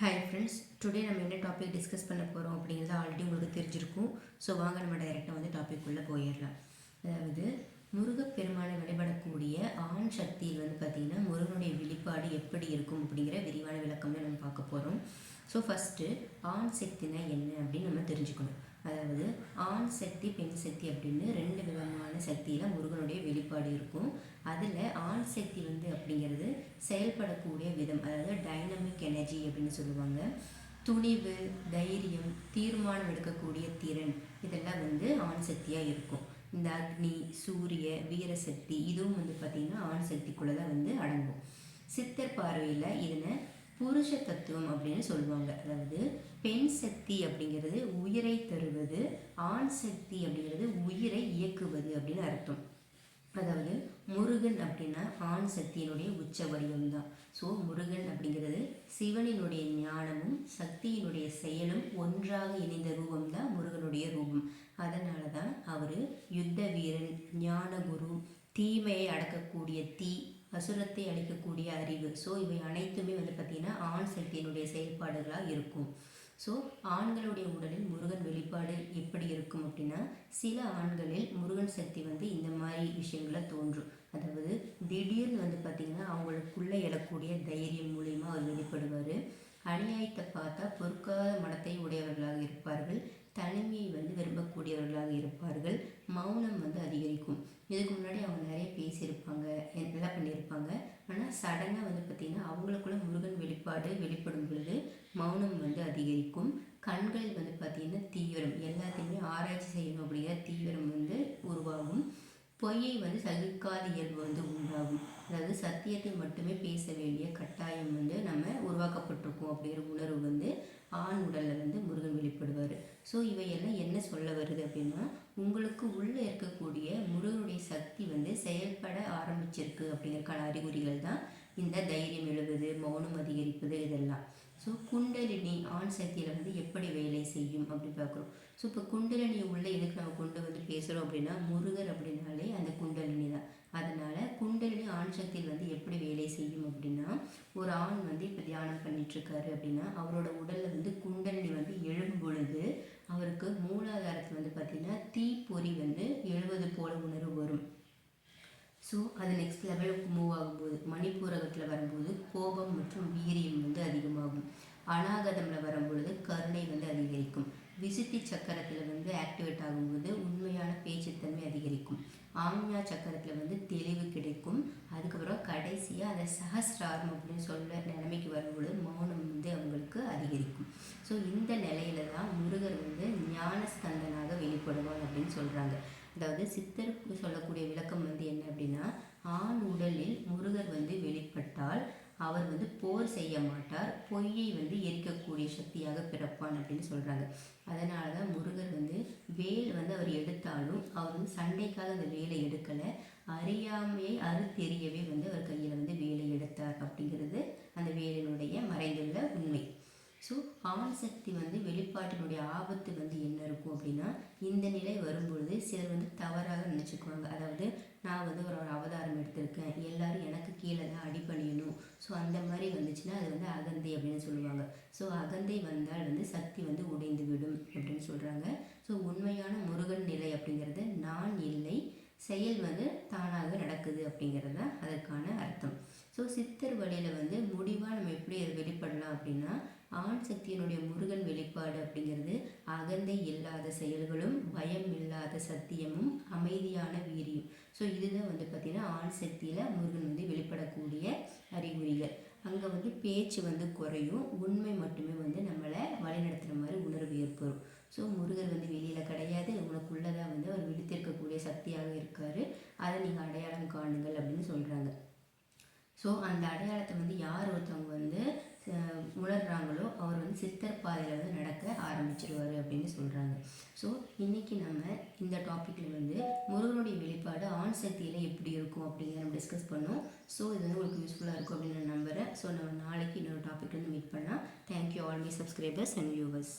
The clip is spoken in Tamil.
ஹாய் ஃப்ரெண்ட்ஸ், டுடே நம்ம என்ன டாபிக் டிஸ்கஸ் பண்ண போகிறோம் அப்படிங்கிறது ஆல்ரெடி உங்களுக்கு தெரிஞ்சிருக்கும். ஸோ வாங்க நம்ம டைரெக்டாக வந்து டாபிக் உள்ளே போயிடலாம். அதாவது முருகப்பெருமானை வழிபடக்கூடிய ஆண் சக்தியில் வந்து பார்த்திங்கன்னா முருகனுடைய வெளிப்பாடு எப்படி இருக்கும் அப்படிங்கிற விரிவான விளக்கம்னு நம்ம பார்க்க போகிறோம். ஸோ ஃபஸ்ட்டு ஆண் சக்தினா என்ன அப்படின்னு நம்ம தெரிஞ்சுக்கணும். அதாவது ஆண் சக்தி பெண் சக்தி அப்படின்னு ரெண்டு விதமான சக்தியில் முருகனுடைய வெளிப்பாடு இருக்கும். அதில் ஆண் சக்தி வந்து அப்படிங்கிறது செயல்படக்கூடிய விதம், அதாவது டைனமிக் எனர்ஜி அப்படின்னு சொல்லுவாங்க. துணிவு, தைரியம், தீர்மானம் எடுக்கக்கூடிய திறன், இதெல்லாம் வந்து ஆண் சக்தியாக இருக்கும். இந்த அக்னி, சூரிய, வீரசக்தி இதுவும் வந்து பார்த்திங்கன்னா ஆண் சக்திக்குள்ளே தான் வந்து அடங்கும். சித்தர் பார்வையில் இதனை புருஷ தத்துவம் அப்படின்னு சொல்லுவாங்க. அதாவது பெண் சக்தி அப்படிங்கிறது உயிரை தருவது, ஆண் சக்தி அப்படிங்கிறது உயிரை இயக்குவது அப்படின்னு அர்த்தம். அதாவது முருகன் அப்படின்னா ஆண் சக்தியினுடைய உச்ச வடிவம் தான். ஸோ முருகன் அப்படிங்கிறது சிவனினுடைய ஞானமும் சக்தியினுடைய செயலும் ஒன்றாக இணைந்த ரூபம் தான் முருகனுடைய ரூபம். அதனால தான் அவர் யுத்த வீரன், ஞான குரு, தீமையை அடக்கக்கூடிய தீ, அசுரத்தை அழிக்கக்கூடிய அறிவு. ஸோ இவை அனைத்துமே வந்து பார்த்திங்கன்னா ஆண் சக்தியினுடைய செயல்பாடுகளாக இருக்கும். ஸோ ஆண்களுடைய உடலில் முருகன் வெளிப்பாடு எப்படி இருக்கும் அப்படின்னா, சில ஆண்களில் முருகன் சக்தி வந்து இந்த மாதிரி விஷயங்கள தோன்றும். அதாவது திடீர்னு வந்து பார்த்திங்கன்னா அவங்களுக்குள்ளே எழக்கூடிய தைரியம் மூலியமாக அவர் வெளிப்படுவார். அநியாயத்தை பார்த்தா பொறுக்காத மனத்தை உடையவர்களாக இருப்பார்கள். தனிமையை வந்து விரும்பக்கூடியவர்களாக இருப்பார்கள். மௌனம் வந்து அதிகரிக்கும். இதுக்கு முன்னாடி அவங்க நிறைய பேசியிருப்பாங்க, எல்லாம் பண்ணியிருப்பாங்க. ஆனால் சடனாக வந்து பார்த்திங்கன்னா அவங்களுக்குள்ள முருகன் வெளிப்பாடு வெளிப்படும் பொழுது மௌனம் வந்து அதிகரிக்கும். கண்கள் வந்து பார்த்திங்கன்னா தீவிரம், எல்லாத்தையுமே ஆராய்ச்சி செய்யணும் அப்படிங்கிற தீவிரம் வந்து உருவாகும். பொய்யை வந்து சகிக்காத இயல்பு வந்து உண்டாகும். அதாவது சத்தியத்தை மட்டுமே பேச வேண்டிய கட்டாயம் வந்து நம்ம உருவாக்கப்பட்டிருக்கோம் அப்படிங்கிற உணர்வு வந்து ஆண் உடலில் வந்து முருகன் வெளிப்படுவார். ஸோ இவையெல்லாம் என்ன சொல்ல வருது அப்படின்னா, உங்களுக்கு உள்ளே இருக்கக்கூடிய முருகனுடைய சக்தி வந்து செயல்பட ஆரம்பிச்சிருக்கு அப்படிங்கிறக்கான அறிகுறிகள் தான் இந்த தைரியம் எழுவது, மௌனம் அதிகரிப்பது இதெல்லாம். ஸோ குண்டலினி ஆண் சக்தியில் வந்து எப்படி வேலை செய்யும் அப்படின்னு பார்க்குறோம். ஸோ இப்போ குண்டலினி உள்ளே எதுக்கு நம்ம கொண்டு வந்து பேசுகிறோம் அப்படின்னா, முருகர் அப்படின்னாலே அந்த குண்டலினி தான். அதனால் குண்டலினி ஆண் சக்தியில் வந்து எப்படி வேலை செய்யும் அப்படின்னா, ஒரு ஆண் வந்து இப்போ தியானம் பண்ணிகிட்ருக்காரு அப்படின்னா அவரோட உடலில் வந்து குண்டலினி வந்து எழும் பொழுது அவருக்கு மூலாதாரத்தில் வந்து பார்த்திங்கன்னா தீப்பொறி வந்து எழுவது போல உணர்வு வரும். ஸோ அது நெக்ஸ்ட் லெவலுக்கு மூவ் ஆகும்போது மணிப்பூரகத்தில் வரும்போது கோபம் மற்றும் வீரியம் வந்து அதிகமாகும். அநாகதமில் வரும்பொழுது கருணை வந்து அதிகரிக்கும். விசுத்தி சக்கரத்தில் வந்து ஆக்டிவேட் ஆகும்போது உண்மையான பேச்சுத்தன்மை அதிகரிக்கும். ஆம்யா சக்கரத்தில் வந்து தெளிவு கிடைக்கும். அதுக்கப்புறம் கடைசியாக அதை சஹஸ்ராரம் அப்படின்னு சொல்ல நிலைமைக்கு வரும்பொழுது மௌனம் வந்து அவங்களுக்கு அதிகரிக்கும். ஸோ இந்த நிலையில தான் முருகர் வந்து ஞானஸ்கந்தனாக வெளிப்படுவார் அப்படின்னு சொல்கிறாங்க. அதாவது சித்தருக்கு சொல்லக்கூடிய விளக்கம் வந்து என்ன அப்படின்னா, ஆண் உடலில் முருகர் வந்து வெளிப்பட்டால் அவர் வந்து போர் செய்ய மாட்டார், பொய்யை வந்து எரிக்கக்கூடிய சக்தியாக பிறப்பான் அப்படின்னு சொல்கிறாங்க. அதனால தான் முருகர் வந்து வேல் வந்து அவர் எடுத்தாலும் அவர் வந்து சண்டைக்காக அந்த வேலை எடுக்கலை, அறியாமையை தெரியவே வந்து அவர் கையில் வந்து வேலை எடுத்தார் அப்படிங்கிறது அந்த வேலினுடைய மறைந்துள்ள உண்மை. ஸோ ஆண் சக்தி வந்து வெளிப்பாட்டினுடைய ஆபத்து வந்து என்ன இருக்கும் அப்படின்னா, இந்த நிலை வரும்பொழுது சிலர் வந்து தவறாக நினச்சிக்குவாங்க. அதாவது நான் வந்து ஒரு அவதாரம் எடுத்திருக்கேன், எல்லாரும் எனக்கு கீழே தான் அடிபணியணும். ஸோ அந்த மாதிரி வந்துச்சுன்னா அது வந்து அகந்தை அப்படின்னு சொல்லுவாங்க. ஸோ அகந்தை வந்தால் வந்து சக்தி வந்து உடைந்து விடும் அப்படின்னு சொல்கிறாங்க. ஸோ உண்மையான முருகன் நிலை அப்படிங்கிறது நான் இல்லை, செயல் வந்து தானாக நடக்குது அப்படிங்கிறது தான் அதற்கான அர்த்தம். ஸோ சித்தர் வழியில் வந்து முடிவாக நம்ம எப்படி அதை வெளிப்படலாம் அப்படின்னா, ஆண் சக்தியினுடைய முருகன் வெளிப்பாடு அப்படிங்கிறது அகந்தை இல்லாத செயல்களும், பயம் இல்லாத சத்தியமும், அமைதியான வீரியம். ஸோ இதுதான் வந்து பார்த்திங்கன்னா ஆண் சக்தியில் முருகன் வந்து வெளிப்படக்கூடிய அறிகுறிகள். அங்கே வந்து பேச்சு வந்து குறையும், உண்மை மட்டுமே வந்து நம்மளை வழிநடத்துகிற மாதிரி உணர்வு ஏற்படும். ஸோ முருகர் வந்து வெளியில் கிடையாது, உனக்குள்ளதாக வந்து அவர் விடுத்திருக்கக்கூடிய சக்தியாக இருக்கார். அதை நீங்கள் அடையாளம் காணுங்கள் அப்படின்னு சொல்கிறாங்க. ஸோ அந்த அடையாளத்தை வந்து யார் ஒருத்தவங்க வந்து உணர்கிறாங்களோ அவர் வந்து சித்தர் பாதையில் வந்து நடக்க ஆரம்பிச்சிருவார் அப்படின்னு சொல்கிறாங்க. ஸோ இன்றைக்கி நம்ம இந்த டாப்பிக்கில் வந்து முருகனுடைய வெளிப்பாடு ஆண் சக்தியில் எப்படி இருக்கும் அப்படிங்கிற நம்ம டிஸ்கஸ் பண்ணோம். ஸோ இது வந்து உங்களுக்கு யூஸ்ஃபுல்லாக இருக்கும் அப்படின்னு நான் நம்புகிறேன். ஸோ நம்ம நாளைக்கு இன்னொரு டாபிக் வந்து மீட் பண்ணலாம். Thank you all my subscribers and viewers.